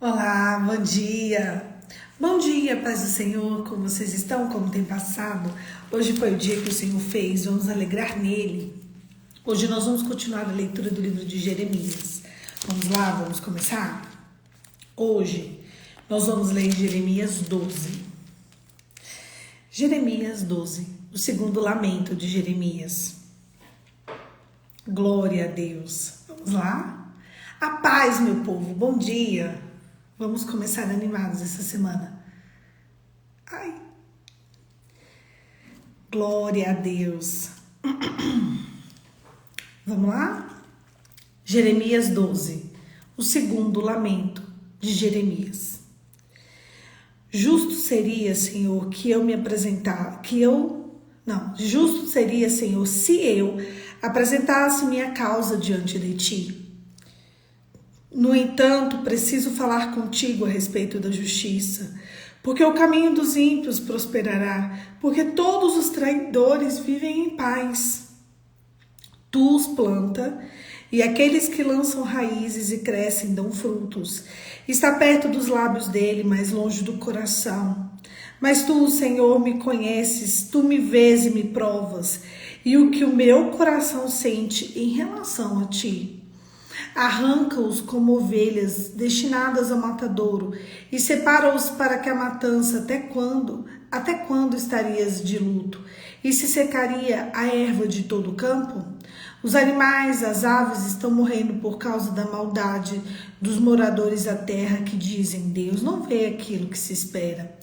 Olá, bom dia! Bom dia, paz do Senhor, como vocês estão? Como tem passado? Hoje foi o dia que o Senhor fez, vamos alegrar nele. Hoje nós vamos continuar a leitura do livro de Jeremias. Vamos lá, vamos começar? Hoje nós vamos ler Jeremias 12. Jeremias 12, o segundo lamento de Jeremias. Glória a Deus. Vamos lá? A paz, meu povo, bom dia! Vamos começar animados essa semana. Ai. Glória a Deus. Vamos lá? Jeremias 12. O segundo lamento de Jeremias. Justo seria, Senhor, justo seria, Senhor, se eu apresentasse minha causa diante de ti. No entanto, preciso falar contigo a respeito da justiça, porque o caminho dos ímpios prosperará, porque todos os traidores vivem em paz. Tu os planta, e aqueles que lançam raízes e crescem dão frutos. Está perto dos lábios dele, mas longe do coração. Mas tu, Senhor, me conheces, tu me vês e me provas, e o que o meu coração sente em relação a ti. Arranca-os como ovelhas destinadas ao matadouro e separa-os para que a matança. Até quando? Até quando estarias de luto? E se secaria a erva de todo o campo? Os animais, as aves estão morrendo por causa da maldade dos moradores da terra que dizem: Deus não vê aquilo que se espera.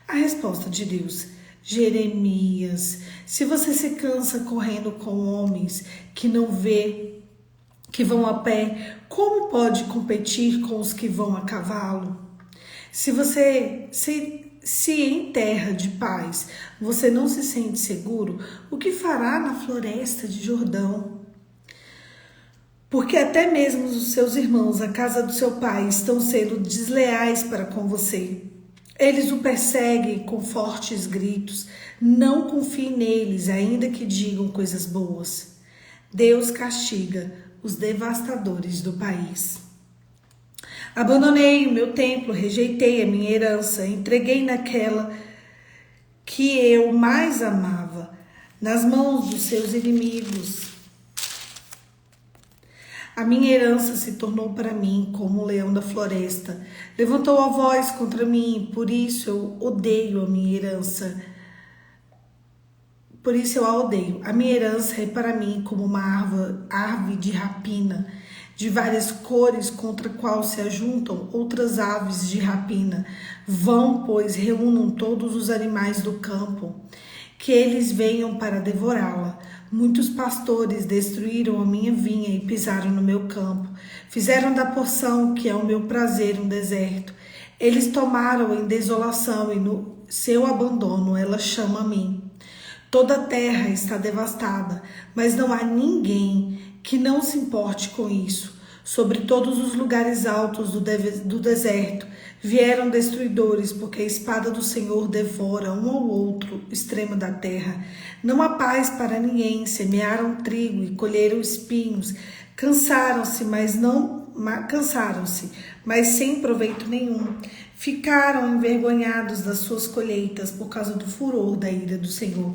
A resposta de Deus: Jeremias, se você se cansa correndo com homens que não vê, que vão a pé, como pode competir com os que vão a cavalo? Se em terra de paz você não se sente seguro, o que fará na floresta de Jordão? Porque até mesmo os seus irmãos, a casa do seu pai, estão sendo desleais para com você. Eles o perseguem com fortes gritos. Não confie neles, ainda que digam coisas boas. Deus castiga os devastadores do país. Abandonei o meu templo, rejeitei a minha herança, entreguei naquela que eu mais amava, nas mãos dos seus inimigos. A minha herança se tornou para mim como o leão da floresta. Levantou a voz contra mim, por isso eu odeio a minha herança. Por isso eu a odeio. A minha herança é para mim como uma árvore de rapina, de várias cores, contra a qual se ajuntam outras aves de rapina. Vão, pois, reúnam todos os animais do campo, que eles venham para devorá-la. Muitos pastores destruíram a minha vinha e pisaram no meu campo. Fizeram da porção, que é o meu prazer, um deserto. Eles tomaram em desolação e no seu abandono ela chama a mim. Toda a terra está devastada, mas não há ninguém que não se importe com isso. Sobre todos os lugares altos do deserto vieram destruidores, porque a espada do Senhor devora um ao outro extremo da terra. Não há paz para ninguém, semearam trigo e colheram espinhos, cansaram-se, mas sem proveito nenhum. Ficaram envergonhados das suas colheitas por causa do furor da ira do Senhor.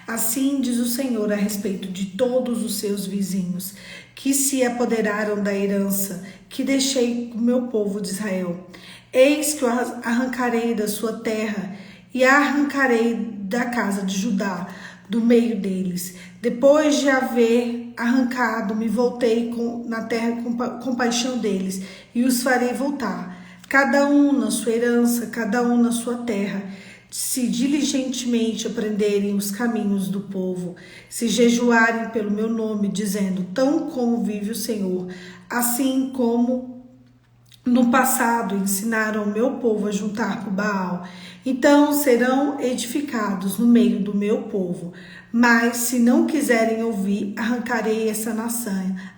Assim diz o Senhor a respeito de todos os seus vizinhos, que se apoderaram da herança que deixei com o meu povo de Israel. Eis que eu arrancarei da sua terra e a arrancarei da casa de Judá, do meio deles. Depois de haver arrancado, me voltei na terra com compaixão deles e os farei voltar, cada um na sua herança, cada um na sua terra, se diligentemente aprenderem os caminhos do povo, se jejuarem pelo meu nome, dizendo: tão como vive o Senhor, assim como no passado ensinaram o meu povo a juntar para o Baal, então serão edificados no meio do meu povo. Mas se não quiserem ouvir, arrancarei essa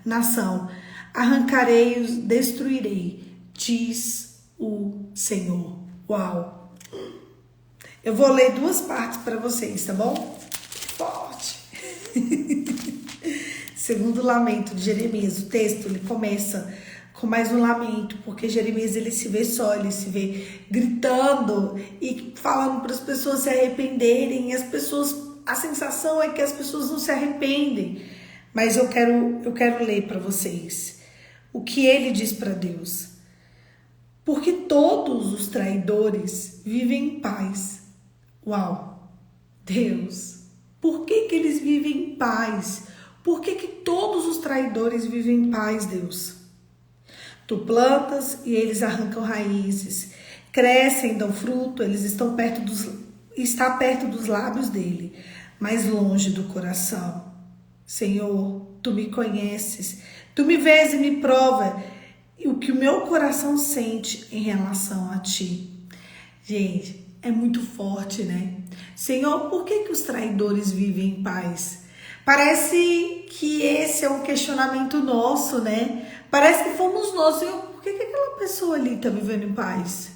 nação, arrancarei-os, destruirei, diz o Senhor. Uau! Eu vou ler duas partes para vocês, tá bom? Que forte! Segundo lamento de Jeremias, o texto ele começa com mais um lamento, porque Jeremias ele se vê só, ele se vê gritando e falando para as pessoas se arrependerem, e as pessoas, a sensação é que as pessoas não se arrependem. Mas eu quero ler para vocês o que ele diz para Deus. Porque todos os traidores vivem em paz. Uau! Deus, por que eles vivem em paz? Por que todos os traidores vivem em paz, Deus? Tu plantas e eles arrancam raízes, crescem, dão fruto, eles está perto dos lábios dele, mas longe do coração. Senhor, tu me conheces, tu me vês e me prova o que o meu coração sente em relação a ti. Gente, é muito forte, né? Senhor, por que os traidores vivem em paz? Parece que esse é um questionamento nosso, né? Parece que fomos nós. Senhor, por que aquela pessoa ali está vivendo em paz?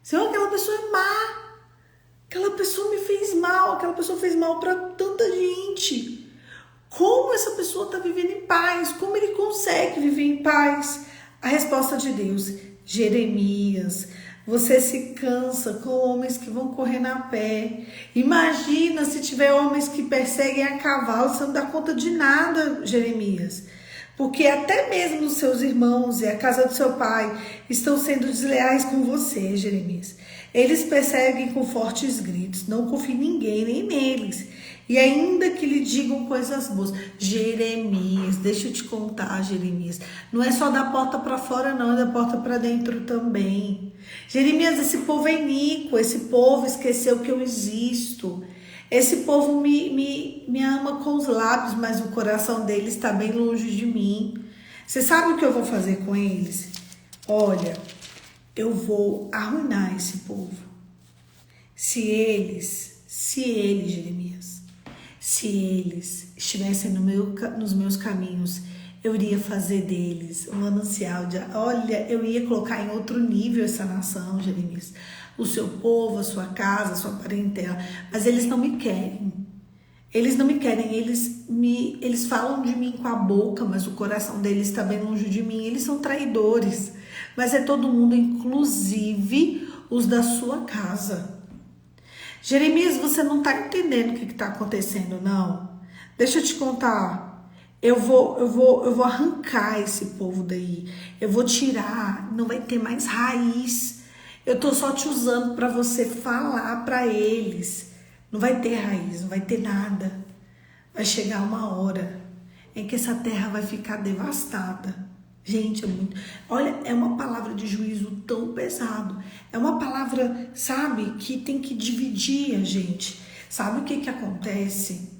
Senhor, aquela pessoa é má. Aquela pessoa me fez mal. Aquela pessoa fez mal para tanta gente. Como essa pessoa está vivendo em paz? Como ele consegue viver em paz? A resposta de Deus: Jeremias, você se cansa com homens que vão correr a pé. Imagina se tiver homens que perseguem a cavalo, você não dá conta de nada, Jeremias. Porque até mesmo os seus irmãos e a casa do seu pai estão sendo desleais com você, Jeremias. Eles perseguem com fortes gritos, não confie em ninguém, nem neles. E ainda que lhe digam coisas boas. Jeremias, deixa eu te contar, Jeremias. Não é só da porta para fora, não, é da porta para dentro também. Jeremias, esse povo é iníquo, esse povo esqueceu que eu existo. Esse povo me ama com os lábios, mas o coração deles está bem longe de mim. Você sabe o que eu vou fazer com eles? Olha, eu vou arruinar esse povo. Se eles, Jeremias, se eles estivessem nos meus caminhos, eu iria fazer deles um manancial de... Olha, eu ia colocar em outro nível essa nação, Jeremias. O seu povo, a sua casa, a sua parentela. Mas eles não me querem. Eles não me querem. Eles falam de mim com a boca, mas o coração deles está bem longe de mim. Eles são traidores. Mas é todo mundo, inclusive os da sua casa. Jeremias, você não está entendendo o que está acontecendo, não? Deixa eu te contar. Eu vou arrancar esse povo daí. Eu vou tirar. Não vai ter mais raiz. Eu tô só te usando para você falar para eles. Não vai ter raiz, não vai ter nada. Vai chegar uma hora em que essa terra vai ficar devastada. Gente, é muito... Olha, é uma palavra de juízo tão pesado. É uma palavra, sabe, que tem que dividir a gente. Sabe o que acontece?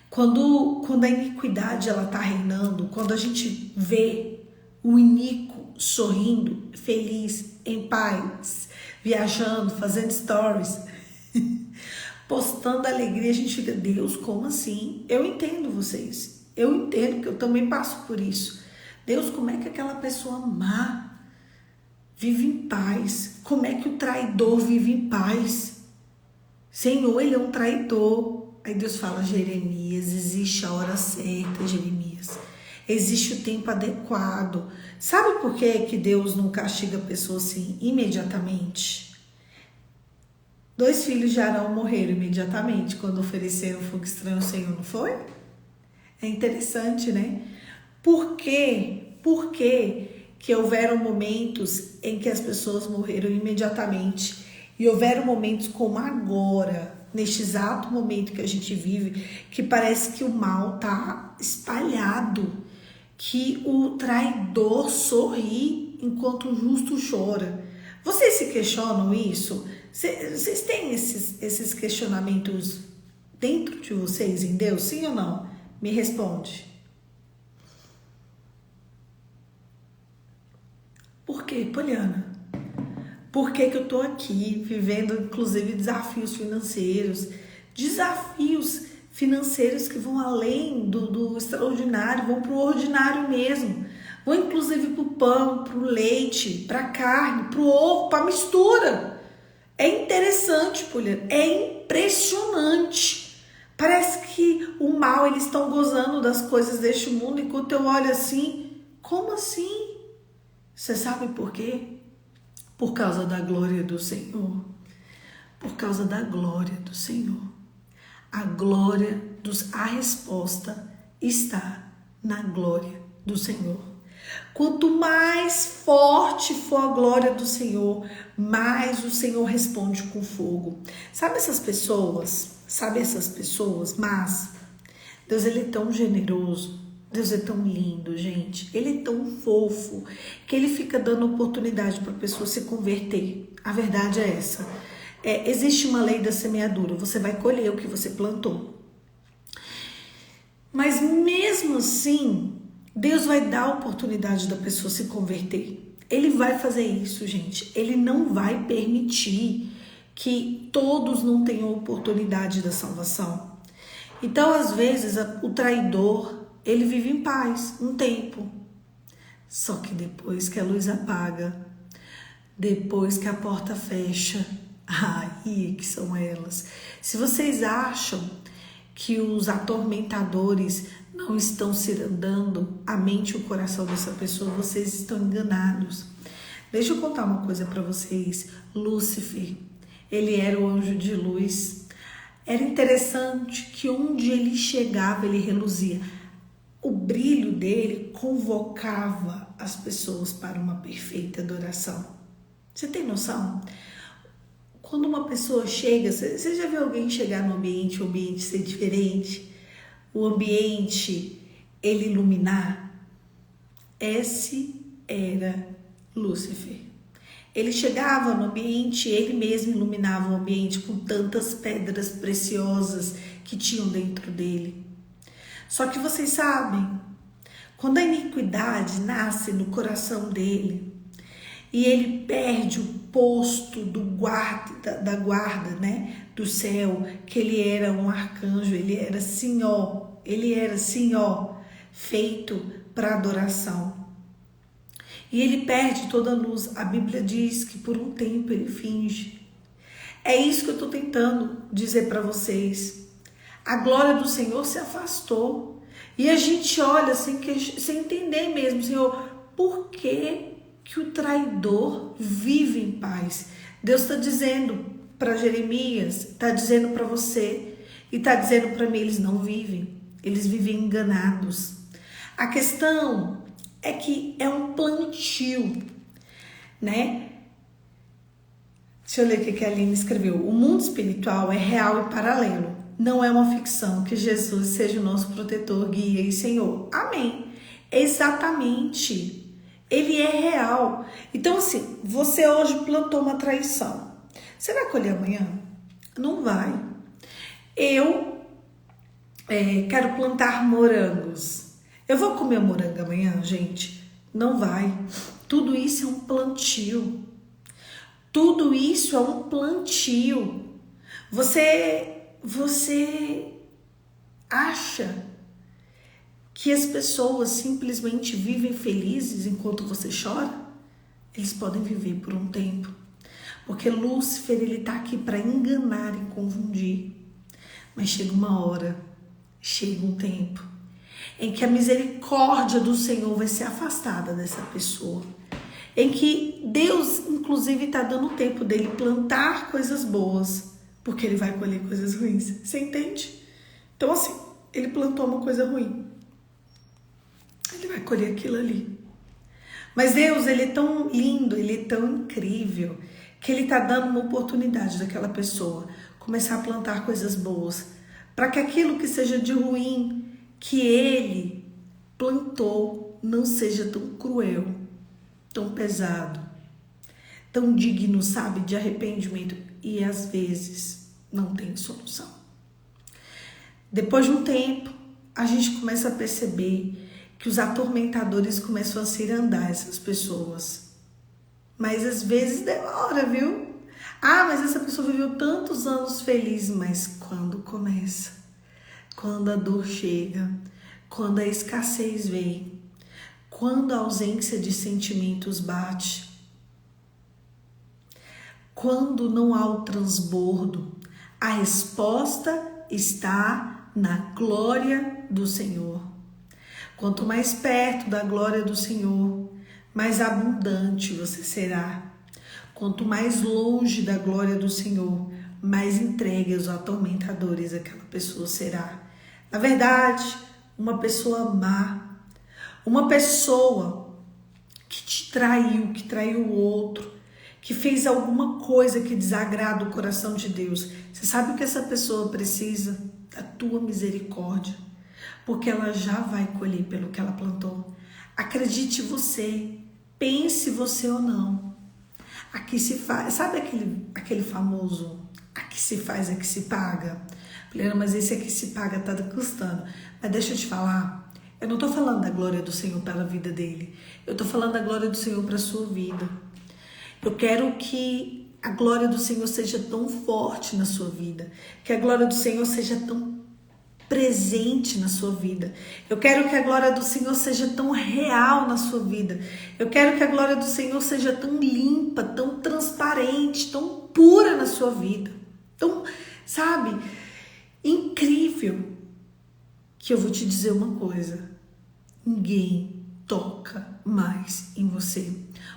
Quando a iniquidade ela tá reinando, quando a gente vê o iníquo sorrindo, feliz, em paz, viajando, fazendo stories, postando alegria, a gente fica, Deus, como assim? Eu entendo vocês. Eu entendo que eu também passo por isso. Deus, como é que aquela pessoa má vive em paz? Como é que o traidor vive em paz? Senhor, ele é um traidor. Aí Deus fala, Jeremias, existe a hora certa, Jeremias. Existe o tempo adequado. Sabe por que Deus não castiga a pessoa assim imediatamente? 2 filhos de Arão morreram imediatamente quando ofereceram fogo estranho ao Senhor, não foi? É interessante, né? Por quê? Por que houveram momentos em que as pessoas morreram imediatamente e houveram momentos como agora, neste exato momento que a gente vive, que parece que o mal tá espalhado, que o traidor sorri enquanto o justo chora. Vocês se questionam isso? Vocês têm esses questionamentos dentro de vocês em Deus, sim ou não? Me responde. Por quê, Poliana? Por que eu tô aqui vivendo, inclusive, desafios financeiros que vão além do extraordinário, vão para o ordinário mesmo. Vão inclusive para o pão, para o leite, para a carne, para o ovo, para a mistura. É interessante, Poliana, é impressionante. Parece que o mal, eles estão gozando das coisas deste mundo, enquanto eu olho assim, Como assim? Você sabe por quê? Por causa da glória do Senhor. Por causa da glória do Senhor. A resposta está na glória do Senhor. Quanto mais forte for a glória do Senhor, mais o Senhor responde com fogo. Sabe essas pessoas? Mas Deus, ele é tão generoso. Deus é tão lindo, gente. Ele é tão fofo que ele fica dando oportunidade para a pessoa se converter. A verdade é essa. Existe uma lei da semeadura. Você vai colher o que você plantou. Mas mesmo assim, Deus vai dar a oportunidade da pessoa se converter. Ele vai fazer isso, gente. Ele não vai permitir que todos não tenham oportunidade da salvação. Então, às vezes, o traidor, ele vive em paz um tempo. Só que depois que a luz apaga, depois que a porta fecha, aí que são elas. Se vocês acham que os atormentadores não estão cirandando a mente e o coração dessa pessoa, vocês estão enganados. Deixa eu contar uma coisa para vocês. Lúcifer, ele era o anjo de luz. Era interessante que onde ele chegava, ele reluzia. O brilho dele convocava as pessoas para uma perfeita adoração. Você tem noção? Quando uma pessoa chega, você já viu alguém chegar no ambiente, o ambiente ser diferente? O ambiente, ele iluminar? Esse era Lúcifer. Ele chegava no ambiente, ele mesmo iluminava o ambiente com tantas pedras preciosas que tinham dentro dele. Só que vocês sabem, quando a iniquidade nasce no coração dele e ele perde o posto da guarda, né, do céu, que ele era um arcanjo, ele era feito para adoração. E ele perde toda a luz. A Bíblia diz que por um tempo ele finge. É isso que eu estou tentando dizer para vocês. A glória do Senhor se afastou. E a gente olha sem entender mesmo, Senhor, por que o traidor vive em paz? Deus está dizendo para Jeremias, está dizendo para você e está dizendo para mim, eles não vivem. Eles vivem enganados. A questão é que é um plantio, né? Deixa eu ler o que a Aline escreveu. O mundo espiritual é real e paralelo. Não é uma ficção. Que Jesus seja o nosso protetor, guia e Senhor. Amém. Exatamente. Ele é real. Então, assim, você hoje plantou uma traição. Você vai colher amanhã? Não vai. Eu quero plantar morangos. Eu vou comer morango amanhã, gente? Não vai. Tudo isso é um plantio. Tudo isso é um plantio. Você acha que as pessoas simplesmente vivem felizes enquanto você chora? Eles podem viver por um tempo. Porque Lúcifer, ele tá aqui para enganar e confundir. Mas chega uma hora, chega um tempo em que a misericórdia do Senhor vai ser afastada dessa pessoa. Em que Deus, inclusive, está dando tempo dele plantar coisas boas, porque ele vai colher coisas ruins. Você entende? Então, assim, ele plantou uma coisa ruim. Ele vai colher aquilo ali. Mas Deus, ele é tão lindo, ele é tão incrível, que ele está dando uma oportunidade daquela pessoa começar a plantar coisas boas, para que aquilo que seja de ruim que ele plantou não seja tão cruel, tão pesado, tão digno, sabe, de arrependimento, e às vezes não tem solução. Depois de um tempo, a gente começa a perceber que os atormentadores começam a cirandar essas pessoas. Mas às vezes demora, viu? Mas essa pessoa viveu tantos anos feliz, mas quando começa? Quando a dor chega, quando a escassez vem, quando a ausência de sentimentos bate, quando não há o transbordo, a resposta está na glória do Senhor. Quanto mais perto da glória do Senhor, mais abundante você será. Quanto mais longe da glória do Senhor, mais entregue aos atormentadores aquela pessoa será. Na verdade, uma pessoa má, uma pessoa que te traiu, que traiu o outro, que fez alguma coisa que desagrada o coração de Deus. Você sabe o que essa pessoa precisa? Da tua misericórdia, porque ela já vai colher pelo que ela plantou. Acredite você, pense você ou não. Aqui se faz, sabe aquele famoso, aqui se faz, aqui se paga? Falei, mas esse aqui se paga tá custando. Mas deixa eu te falar, eu não tô falando da glória do Senhor para a vida dele. Eu tô falando da glória do Senhor para a sua vida. Eu quero que a glória do Senhor seja tão forte na sua vida, que a glória do Senhor seja tão presente na sua vida. Eu quero que a glória do Senhor seja tão real na sua vida. Eu quero que a glória do Senhor seja tão limpa, tão transparente, tão pura na sua vida. Tão, sabe, incrível. Que eu vou te dizer uma coisa. Ninguém toca mais em você.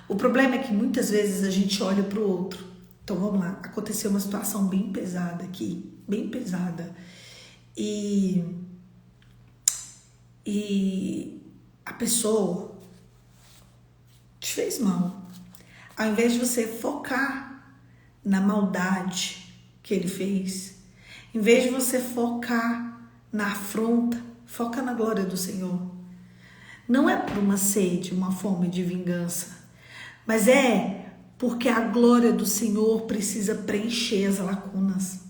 O problema é que muitas vezes a gente olha para o outro. Então vamos lá, aconteceu uma situação bem pesada aqui, bem pesada. E a pessoa te fez mal. Ao invés de você focar na maldade que ele fez, em vez de você focar na afronta, foca na glória do Senhor. Não é por uma sede, uma fome de vingança, mas é porque a glória do Senhor precisa preencher as lacunas.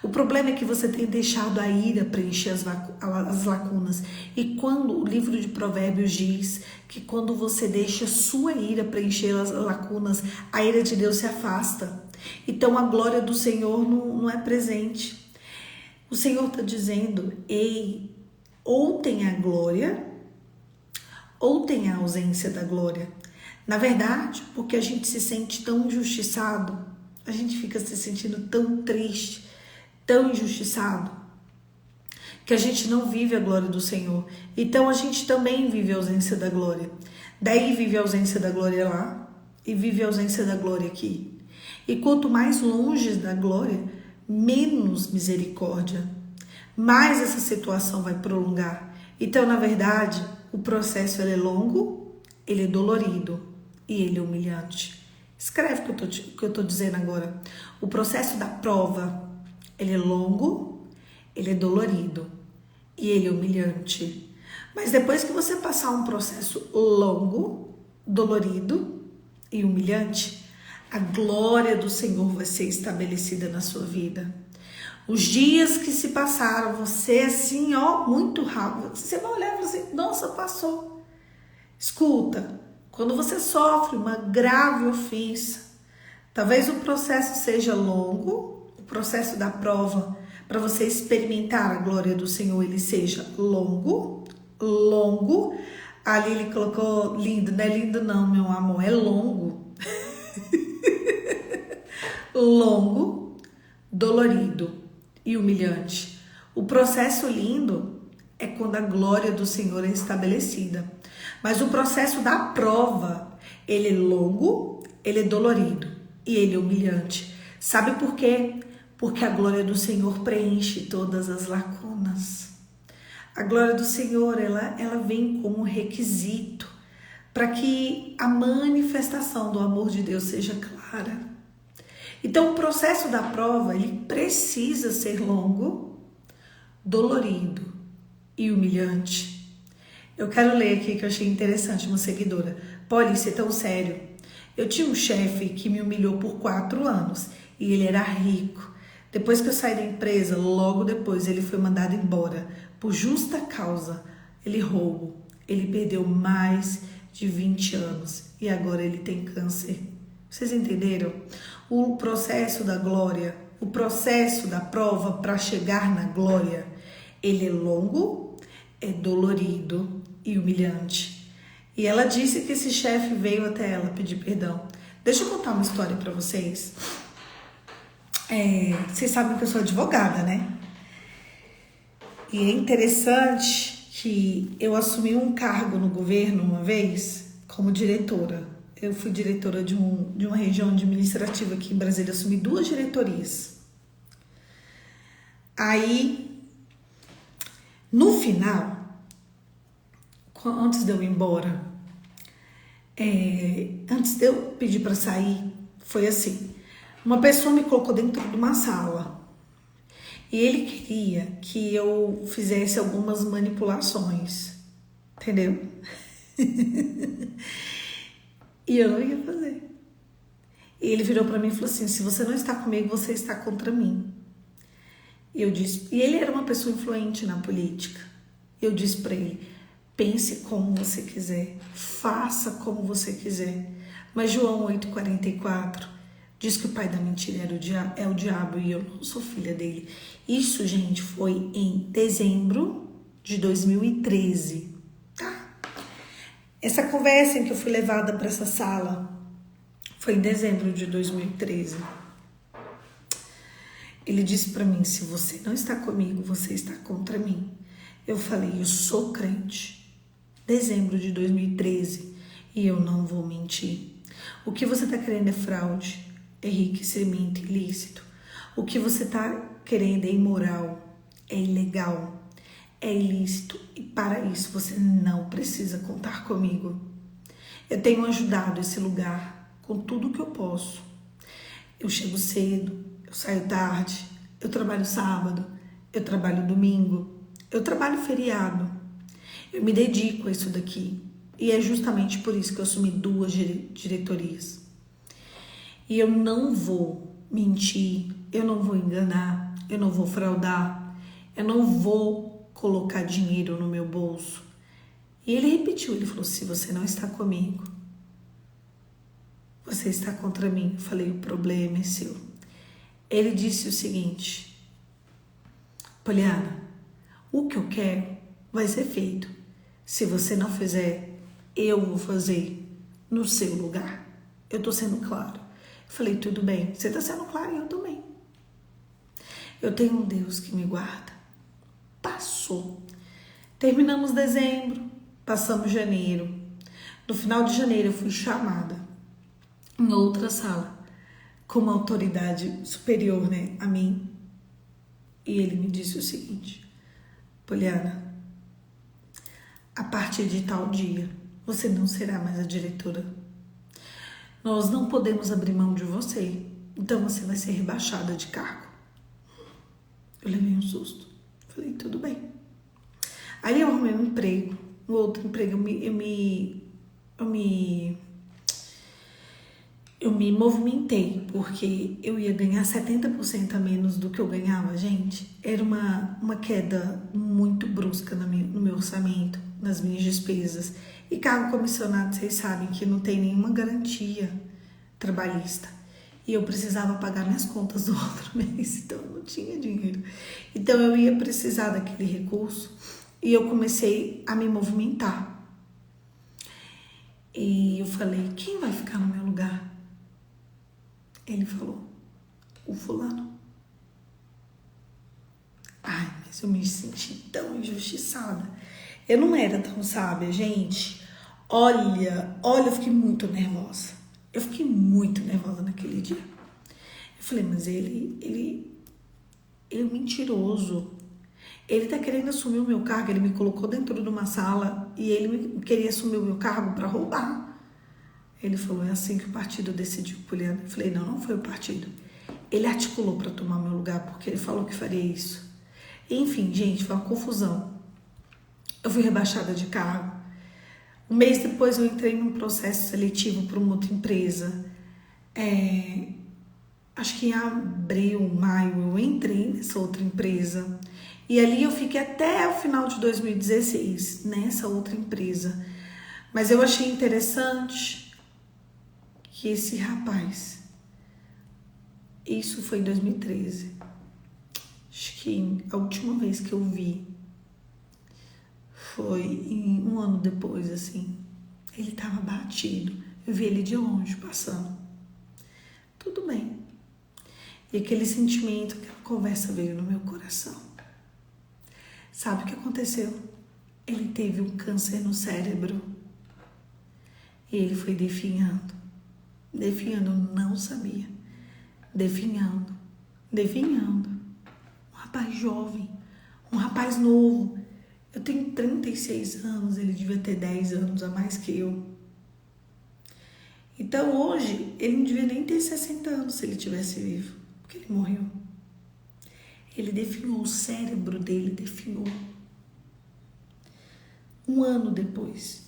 O problema é que você tem deixado a ira preencher as lacunas. E quando o livro de Provérbios diz que quando você deixa a sua ira preencher as lacunas, a ira de Deus se afasta. Então a glória do Senhor não é presente. O Senhor está dizendo, ei, ou tem a glória, ou tem a ausência da glória. Na verdade, porque a gente se sente tão injustiçado, a gente fica se sentindo tão triste, tão injustiçado, que a gente não vive a glória do Senhor. Então a gente também vive a ausência da glória. Daí vive a ausência da glória lá e vive a ausência da glória aqui. E quanto mais longe da glória, menos misericórdia, mais essa situação vai prolongar. Então, na verdade, o processo ele é longo, ele é dolorido e ele é humilhante. Escreve o que eu estou dizendo agora. O processo da prova, ele é longo, ele é dolorido e ele é humilhante. Mas depois que você passar um processo longo, dolorido e humilhante, a glória do Senhor vai ser estabelecida na sua vida. Os dias que se passaram, você assim, muito rápido. Você vai olhar e falar assim, nossa, passou. Escuta, quando você sofre uma grave ofensa, talvez o processo seja longo, o processo da prova, para você experimentar a glória do Senhor, ele seja longo. A Lili colocou lindo, não é lindo não, meu amor, é longo. Longo, dolorido e humilhante. O processo lindo é quando a glória do Senhor é estabelecida. Mas o processo da prova, ele é longo, ele é dolorido e ele é humilhante. Sabe por quê? Porque a glória do Senhor preenche todas as lacunas. A glória do Senhor, ela vem como requisito para que a manifestação do amor de Deus seja clara. Então, o processo da prova, ele precisa ser longo, dolorido e humilhante. Eu quero ler aqui que eu achei interessante, uma seguidora. Polly, isso é tão sério. Eu tinha um chefe que me humilhou por 4 anos e ele era rico. Depois que eu saí da empresa, logo depois ele foi mandado embora. Por justa causa, ele roubo. Ele perdeu mais de 20 anos e agora ele tem câncer. Vocês entenderam? O processo da glória, o processo da prova para chegar na glória, ele é longo, é dolorido e humilhante. E ela disse que esse chefe veio até ela pedir perdão. Deixa eu contar uma história para vocês. Vocês sabem que eu sou advogada, né? E é interessante que eu assumi um cargo no governo uma vez como diretora. Eu fui diretora de uma região administrativa aqui em Brasília, assumi 2 diretorias. Aí, no final, antes de eu ir embora, antes de eu pedir para sair, foi assim, uma pessoa me colocou dentro de uma sala e ele queria que eu fizesse algumas manipulações, entendeu? E eu não ia fazer. E ele virou para mim e falou assim, se você não está comigo, você está contra mim. E eu disse, e ele era uma pessoa influente na política. Eu disse para ele, pense como você quiser, faça como você quiser. Mas João 8,44 diz que o pai da mentira é o diabo e eu não sou filha dele. Isso, gente, foi em dezembro de 2013, tá? Essa conversa em que eu fui levada para essa sala foi em dezembro de 2013. Ele disse para mim, se você não está comigo, você está contra mim. Eu falei, eu sou crente. Dezembro de 2013 e eu não vou mentir. O que você está querendo é fraude, é enriquecimento ilícito. O que você está querendo é imoral, é ilegal, é ilícito. E para isso você não precisa contar comigo. Eu tenho ajudado esse lugar com tudo que eu posso. Eu chego cedo, eu saio tarde, eu trabalho sábado, eu trabalho domingo, eu trabalho feriado. Eu me dedico a isso daqui. E é justamente por isso que eu assumi 2 diretorias. E eu não vou mentir, eu não vou enganar, eu não vou fraudar, eu não vou colocar dinheiro no meu bolso. E ele repetiu, ele falou, se você não está comigo, você está contra mim. Eu falei, o problema é seu. Ele disse o seguinte, Poliana, o que eu quero vai ser feito. Se você não fizer, eu vou fazer no seu lugar. Eu tô sendo claro. Eu falei, tudo bem, você tá sendo claro e eu também. Eu tenho um Deus que me guarda. Passou. Terminamos dezembro, passamos janeiro. No final de janeiro eu fui chamada em outra sala com uma autoridade superior, né, a mim. E ele me disse o seguinte, Poliana, a partir de tal dia, você não será mais a diretora. Nós não podemos abrir mão de você, então você vai ser rebaixada de cargo. Eu levei um susto. Falei, tudo bem. Aí eu arrumei um emprego, um outro emprego, eu me movimentei, porque eu ia ganhar 70% a menos do que eu ganhava, gente. Era uma queda muito brusca no meu orçamento, nas minhas despesas. E cargo comissionado, vocês sabem que não tem nenhuma garantia trabalhista. E eu precisava pagar minhas contas do outro mês, então eu não tinha dinheiro. Então eu ia precisar daquele recurso e eu comecei a me movimentar. E eu falei, quem vai ficar no meu lugar? Ele falou, o fulano. Ai, mas eu me senti tão injustiçada. Eu não era tão sábia, gente. Olha, eu fiquei muito nervosa. Eu fiquei muito nervosa naquele dia. Eu falei, mas ele é mentiroso. Ele tá querendo assumir o meu cargo, ele me colocou dentro de uma sala e ele queria assumir o meu cargo para roubar. Ele falou, é assim que o partido decidiu, Poliana. Eu falei, não foi o partido. Ele articulou para tomar meu lugar porque ele falou que faria isso. Enfim, gente, foi uma confusão. Eu fui rebaixada de cargo. Um mês depois eu entrei num processo seletivo para uma outra empresa. Acho que em abril, maio, eu entrei nessa outra empresa. E ali eu fiquei até o final de 2016, nessa outra empresa. Mas eu achei interessante que esse rapaz, isso foi em 2013, acho que a última vez que eu vi foi um ano depois, assim, ele tava batido, eu vi ele de longe passando, tudo bem, e aquele sentimento, aquela conversa veio no meu coração. Sabe o que aconteceu? Ele teve um câncer no cérebro e ele foi definhando. Definhando, não sabia. Definhando. Um rapaz jovem, um rapaz novo. Eu tenho 36 anos, ele devia ter 10 anos a mais que eu. Então hoje, ele não devia nem ter 60 anos se ele tivesse vivo, porque ele morreu. Ele definhou, o cérebro dele definhou. Um ano depois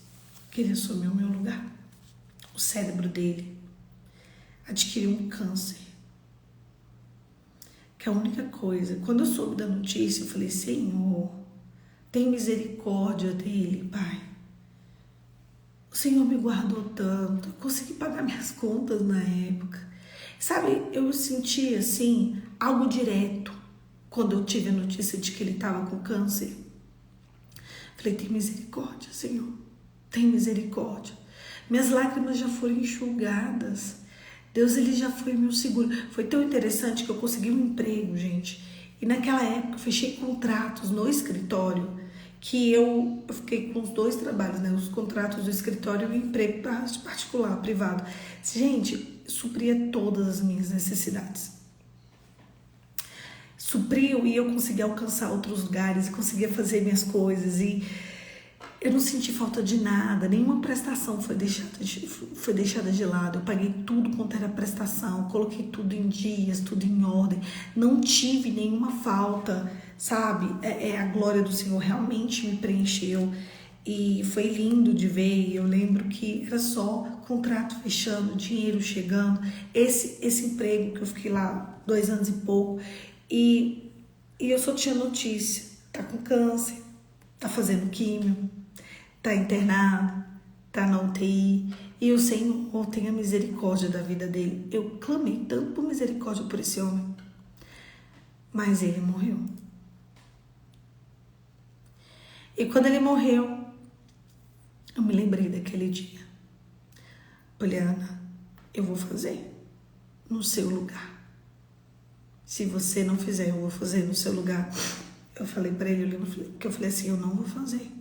que ele assumiu o meu lugar, o cérebro dele adquiriu um câncer. Que é a única coisa, quando eu soube da notícia, eu falei, Senhor, tem misericórdia dele, Pai. O Senhor me guardou tanto, eu consegui pagar minhas contas na época. Sabe, eu senti assim, algo direto, quando eu tive a notícia de que ele estava com câncer. Falei, tem misericórdia, Senhor, tem misericórdia. Minhas lágrimas já foram enxugadas. Deus, ele já foi meu seguro. Foi tão interessante que eu consegui um emprego, gente. E naquela época eu fechei contratos no escritório, que eu fiquei com os 2 trabalhos, né? Os contratos do escritório e o emprego particular, privado. Gente, supria todas as minhas necessidades. Supriu e eu conseguia alcançar outros lugares, conseguia fazer minhas coisas e eu não senti falta de nada, nenhuma prestação foi deixada de lado. Eu paguei tudo quanto era prestação, coloquei tudo em dias, tudo em ordem, não tive nenhuma falta, sabe? A glória do Senhor realmente me preencheu e foi lindo de ver. Eu lembro que era só contrato fechando, dinheiro chegando, esse emprego que eu fiquei lá 2 anos e pouco e eu só tinha notícia, tá com câncer, tá fazendo químio, tá internado, tá na UTI, e o Senhor tenha misericórdia da vida dele. Eu clamei tanto por misericórdia por esse homem, mas ele morreu. E quando ele morreu, eu me lembrei daquele dia. Poliana, eu vou fazer no seu lugar. Se você não fizer, eu vou fazer no seu lugar. Eu falei pra ele, eu falei assim, eu não vou fazer.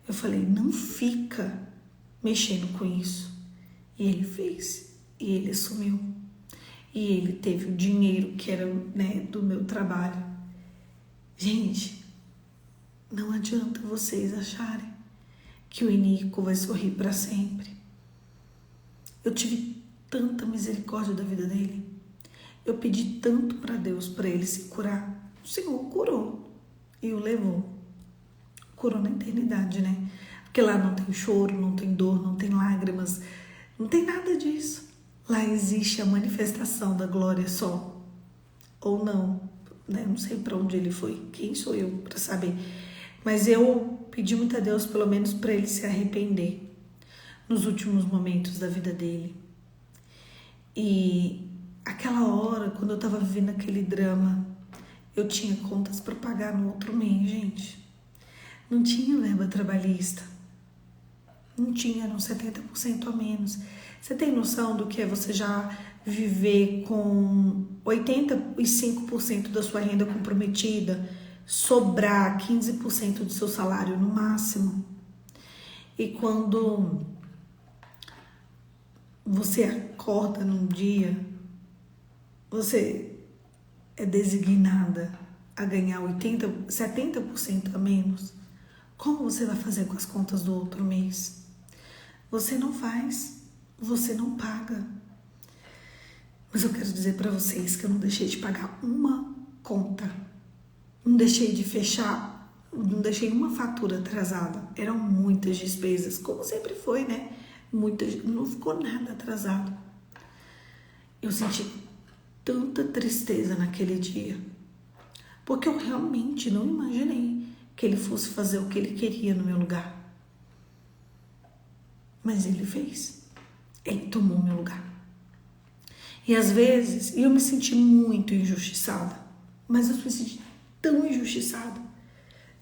Eu falei, não fica mexendo com isso. E ele fez. E ele assumiu. E ele teve o dinheiro que era, né, do meu trabalho. Gente, não adianta vocês acharem que o iníquo vai sorrir para sempre. Eu tive tanta misericórdia da vida dele. Eu pedi tanto para Deus para ele se curar. O Senhor curou e o levou. Curou na eternidade, né? Porque lá não tem choro, não tem dor, não tem lágrimas, não tem nada disso. Lá existe a manifestação da glória só. Ou não, né? Não sei para onde ele foi. Quem sou eu para saber? Mas eu pedi muito a Deus, pelo menos para ele se arrepender nos últimos momentos da vida dele. E aquela hora, quando eu estava vivendo aquele drama, eu tinha contas para pagar no outro mês, gente. Não tinha verba trabalhista. Não tinha, eram 70% a menos. Você tem noção do que é você já viver com 85% da sua renda comprometida, sobrar 15% do seu salário no máximo? E quando você acorda num dia, você é designada a ganhar 70% a menos, como você vai fazer com as contas do outro mês? Você não faz, você não paga. Mas eu quero dizer para vocês que eu não deixei de pagar uma conta, não deixei de fechar, não deixei uma fatura atrasada. Eram muitas despesas, como sempre foi, né? Não ficou nada atrasado. Eu senti tanta tristeza naquele dia, porque eu realmente não imaginei que ele fosse fazer o que ele queria no meu lugar. Mas ele fez. Ele tomou o meu lugar. E às vezes eu me senti muito injustiçada, mas eu me senti tão injustiçada,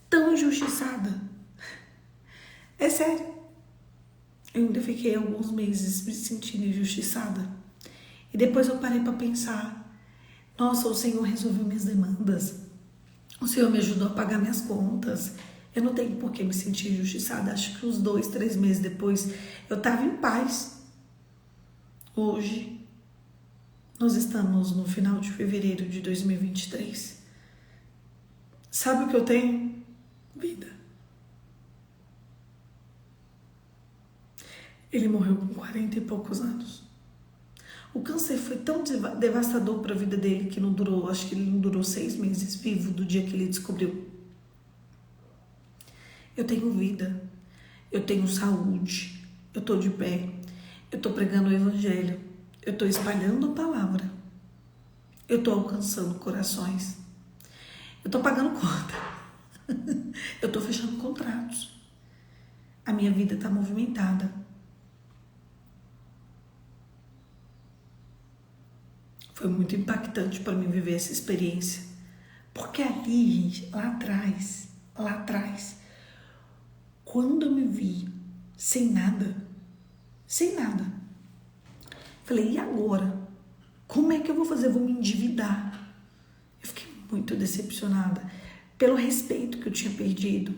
tão injustiçada. É sério. Eu ainda fiquei alguns meses me sentindo injustiçada. E depois eu parei para pensar, nossa, o Senhor resolveu minhas demandas. O Senhor me ajudou a pagar minhas contas. Eu não tenho por que me sentir injustiçada. Acho que uns 2, 3 meses depois eu estava em paz. Hoje, nós estamos no final de fevereiro de 2023. Sabe o que eu tenho? Vida. Ele morreu com 40 e poucos anos. O câncer foi tão devastador para a vida dele que não durou, acho que ele não durou 6 meses vivo do dia que ele descobriu. Eu tenho vida, eu tenho saúde, eu tô de pé, eu tô pregando o evangelho, eu tô espalhando a palavra, eu tô alcançando corações, eu tô pagando conta, eu tô fechando contratos, a minha vida tá movimentada. Foi muito impactante para mim viver essa experiência, porque ali, gente, lá atrás, quando eu me vi sem nada, falei, e agora? Como é que eu vou fazer? Eu vou me endividar. Eu fiquei muito decepcionada pelo respeito que eu tinha perdido,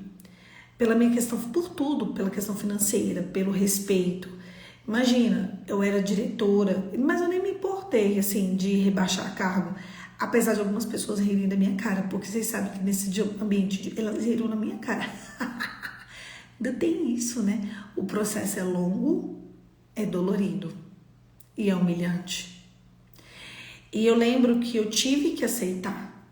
pela minha questão, por tudo, pela questão financeira, pelo respeito. Imagina, eu era diretora, mas eu nem me importei, assim, de rebaixar cargo, apesar de algumas pessoas rirem da minha cara, porque vocês sabem que nesse ambiente, elas riram na minha cara. Ainda tem isso, né? O processo é longo, é dolorido e é humilhante. E eu lembro que eu tive que aceitar,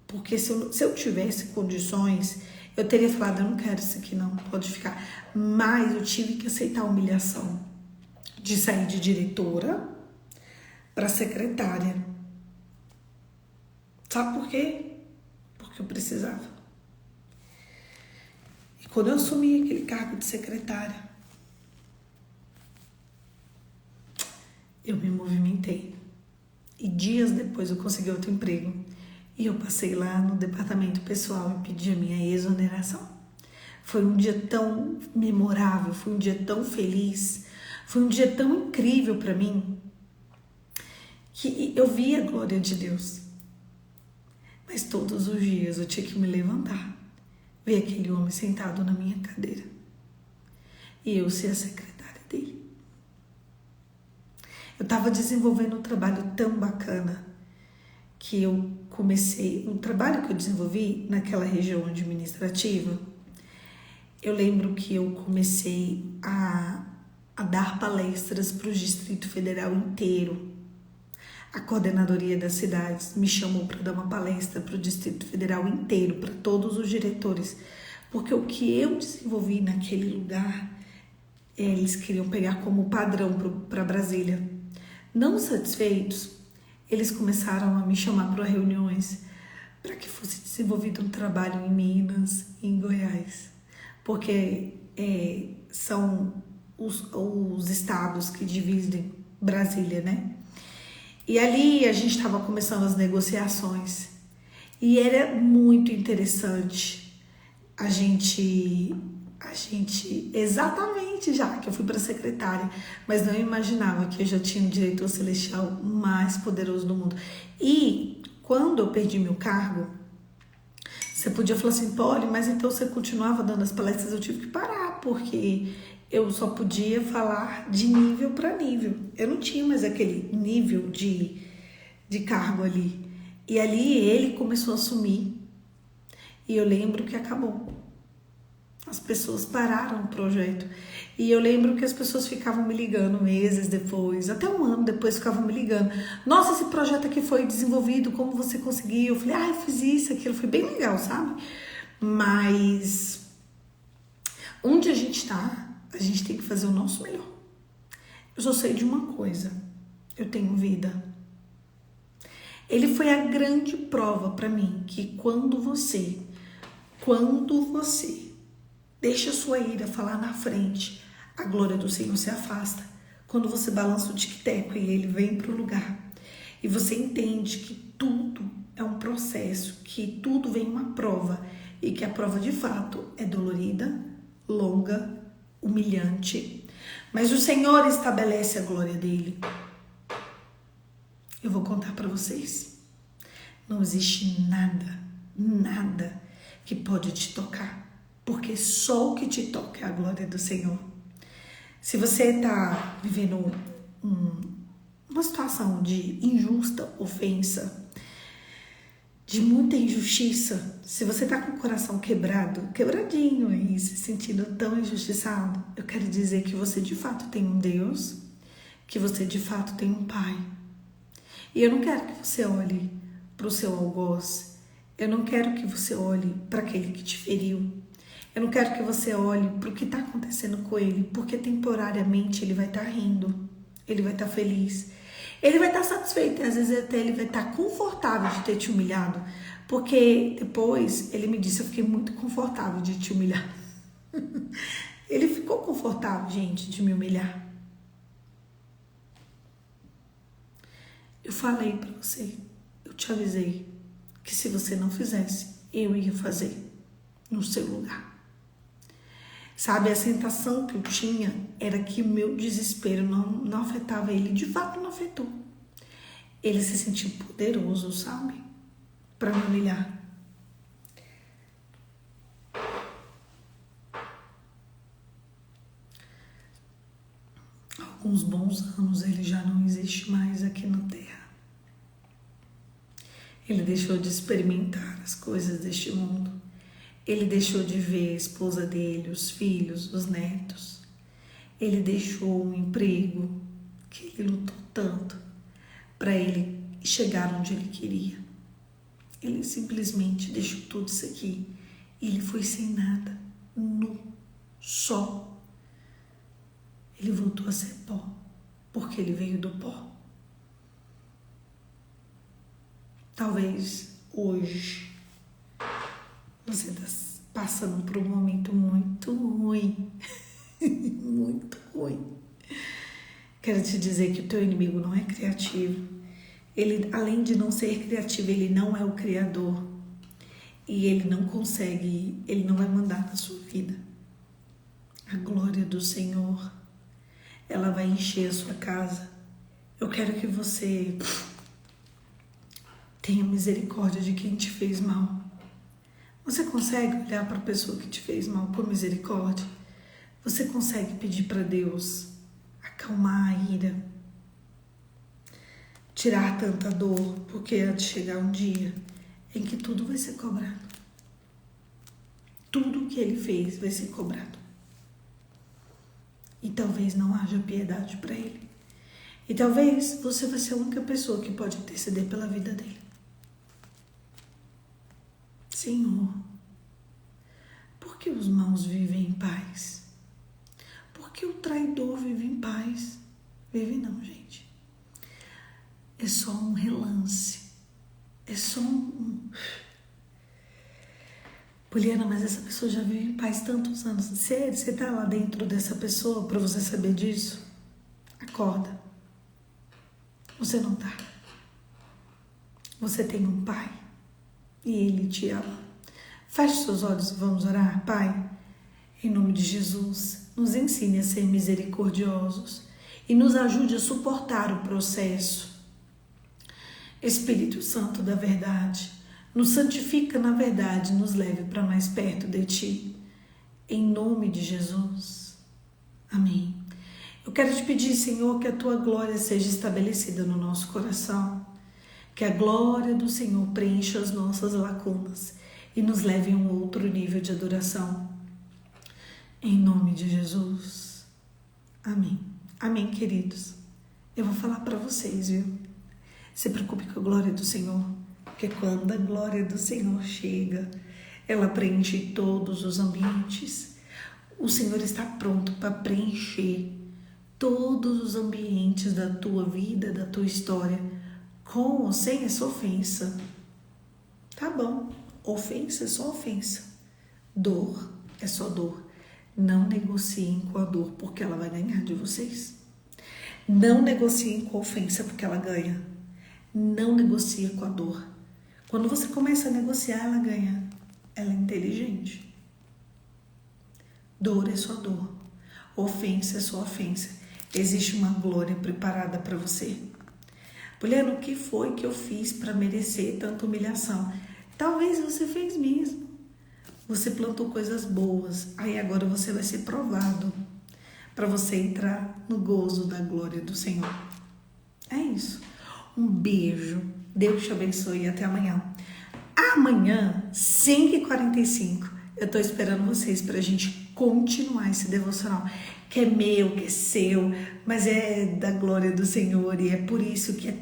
porque se eu tivesse condições, eu teria falado, eu não quero isso aqui não, pode ficar. Mas eu tive que aceitar a humilhação de sair de diretora para secretária. Sabe por quê? Porque eu precisava. Quando eu assumi aquele cargo de secretária, eu me movimentei. E dias depois eu consegui outro emprego. E eu passei lá no departamento pessoal e pedi a minha exoneração. Foi um dia tão memorável, foi um dia tão feliz, foi um dia tão incrível para mim, que eu vi a glória de Deus. Mas todos os dias eu tinha que me levantar, ver aquele homem sentado na minha cadeira e eu ser a secretária dele. Eu estava desenvolvendo um trabalho tão bacana que eu comecei, um trabalho que eu desenvolvi naquela região administrativa. Eu lembro que eu comecei a dar palestras para o Distrito Federal inteiro. A coordenadoria das cidades me chamou para dar uma palestra para o Distrito Federal inteiro, para todos os diretores, porque o que eu desenvolvi naquele lugar, eles queriam pegar como padrão para Brasília. Não satisfeitos, eles começaram a me chamar para reuniões para que fosse desenvolvido um trabalho em Minas e em Goiás, porque são os estados que dividem Brasília, né? E ali a gente estava começando as negociações e era muito interessante a gente exatamente já que eu fui para secretária, mas não imaginava que eu já tinha o diretor celestial mais poderoso do mundo. E quando eu perdi meu cargo, você podia falar assim, Polly, mas então você continuava dando as palestras? Eu tive que parar, porque eu só podia falar de nível para nível. Eu não tinha mais aquele nível de cargo ali. E ali ele começou a assumir. E eu lembro que acabou. As pessoas pararam o projeto. E eu lembro que as pessoas ficavam me ligando meses depois, até um ano depois ficavam me ligando. Nossa, esse projeto aqui foi desenvolvido, como você conseguiu? Eu falei, eu fiz isso, aquilo. Foi bem legal, sabe? Mas onde a gente tá, a gente tem que fazer o nosso melhor. Eu só sei de uma coisa, eu tenho vida. Ele foi a grande prova para mim que quando você deixa a sua ira falar na frente, a glória do Senhor se afasta. Quando você balança o tic-teco e ele vem para o lugar, e você entende que tudo é um processo, que tudo vem uma prova, e que a prova de fato é dolorida, longa, humilhante, mas o Senhor estabelece a glória dele. Eu vou contar para vocês. Não existe nada que pode te tocar. porque só o que te toca é a glória do Senhor. Se você está vivendo uma situação de injusta ofensa, de muita injustiça, se você está com o coração quebradinho aí, se sentindo tão injustiçado, eu quero dizer que você de fato tem um Deus, que você de fato tem um Pai. E eu não quero que você olhe para o seu algoz, eu não quero que você olhe para aquele que te feriu, eu não quero que você olhe para o que está acontecendo com ele, porque temporariamente ele vai estar rindo, ele vai estar feliz, ele vai estar satisfeito, e às vezes até ele vai estar confortável de ter te humilhado, porque depois ele me disse, eu fiquei muito confortável de te humilhar. Ele ficou confortável, gente, de me humilhar. Eu falei pra você, eu te avisei, que se você não fizesse, eu ia fazer no seu lugar. Sabe, a sensação que eu tinha era que o meu desespero não afetava ele. De fato, não afetou. Ele se sentiu poderoso, sabe? Para me humilhar. Há alguns bons anos ele já não existe mais aqui na Terra. Ele deixou de experimentar as coisas deste mundo. Ele deixou de ver a esposa dele, os filhos, os netos. Ele deixou um emprego que ele lutou tanto para ele chegar onde ele queria. Ele simplesmente deixou tudo isso aqui e ele foi sem nada, nu, só. Ele voltou a ser pó, porque ele veio do pó. Talvez hoje você está passando por um momento muito ruim, muito ruim. Quero te dizer que o teu inimigo não é criativo. Ele, além de não ser criativo, ele não é o criador. E ele não consegue, ele não vai mandar na sua vida. A glória do Senhor, ela vai encher a sua casa. Eu quero que você tenha misericórdia de quem te fez mal. Você consegue olhar para a pessoa que te fez mal por misericórdia? Você consegue pedir para Deus acalmar a ira, tirar tanta dor, porque há de chegar um dia em que tudo vai ser cobrado. Tudo que ele fez vai ser cobrado. E talvez não haja piedade para ele. E talvez você vai ser a única pessoa que pode interceder pela vida dele. Senhor, por que os maus vivem em paz? Por que o traidor vive em paz? Vive não, gente. É só um relance. É só Poliana, mas essa pessoa já vive em paz tantos anos. Sério, você tá lá dentro dessa pessoa para você saber disso? Acorda. Você não tá. Você tem um pai. E ele te ama. Feche seus olhos e vamos orar. Pai, em nome de Jesus, nos ensine a ser misericordiosos e nos ajude a suportar o processo. Espírito Santo da verdade, nos santifica na verdade, nos leve para mais perto de Ti. Em nome de Jesus. Amém. Eu quero te pedir, Senhor, que a Tua glória seja estabelecida no nosso coração. Que a glória do Senhor preencha as nossas lacunas e nos leve a um outro nível de adoração. Em nome de Jesus. Amém. Amém, queridos. Eu vou falar para vocês, viu? Se preocupe com a glória do Senhor, porque quando a glória do Senhor chega, ela preenche todos os ambientes. O Senhor está pronto para preencher todos os ambientes da tua vida, da tua história, com ou sem essa ofensa. Tá bom, ofensa é só ofensa. Dor é só dor. Não negociem com a dor, porque ela vai ganhar de vocês. Não negociem com a ofensa, porque ela ganha. Não negocie com a dor. Quando você começa a negociar, ela ganha. Ela é inteligente. Dor é só dor. Ofensa é só ofensa. Existe uma glória preparada para você. Poliana, o que foi que eu fiz para merecer tanta humilhação? Talvez você fez mesmo. Você plantou coisas boas. Aí agora você vai ser provado para você entrar no gozo da glória do Senhor. É isso. Um beijo. Deus te abençoe e até amanhã. Amanhã, 5h45, eu tô esperando vocês pra gente continuar esse devocional, que é meu, que é seu, mas é da glória do Senhor, e é por isso que é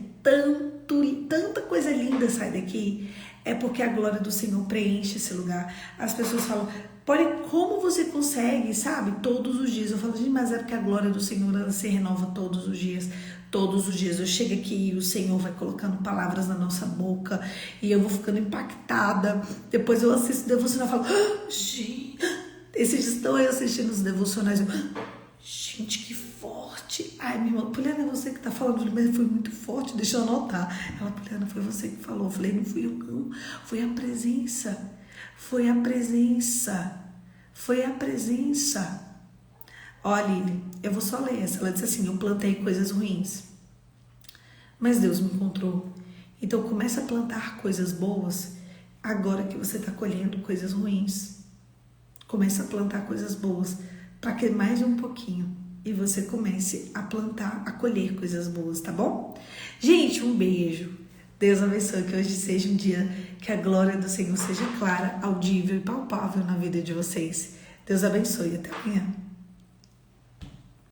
tanta coisa linda sai daqui. É porque a glória do Senhor preenche esse lugar. As pessoas falam, Polly, como você consegue, sabe? Todos os dias. Eu falo, gente, mas é porque a glória do Senhor, ela se renova todos os dias. Todos os dias eu chego aqui e o Senhor vai colocando palavras na nossa boca e eu vou ficando impactada. Depois eu assisto o devocional e falo, gente, esses dias estão eu assistindo os devocionais. Gente, que forte. Ai, minha irmã, Poliana, é você que tá falando, mas foi muito forte, deixa eu anotar. Ela, Poliana, foi você que falou. Eu falei, não fui eu não, foi a presença. Foi a presença. Foi a presença. Olha, eu vou só ler essa. Ela disse assim, eu plantei coisas ruins, mas Deus me encontrou. Então começa a plantar coisas boas agora que você está colhendo coisas ruins. Começa a plantar coisas boas para que mais um pouquinho e você comece a plantar, a colher coisas boas, tá bom? Gente, um beijo. Deus abençoe, que hoje seja um dia que a glória do Senhor seja clara, audível e palpável na vida de vocês. Deus abençoe, até amanhã.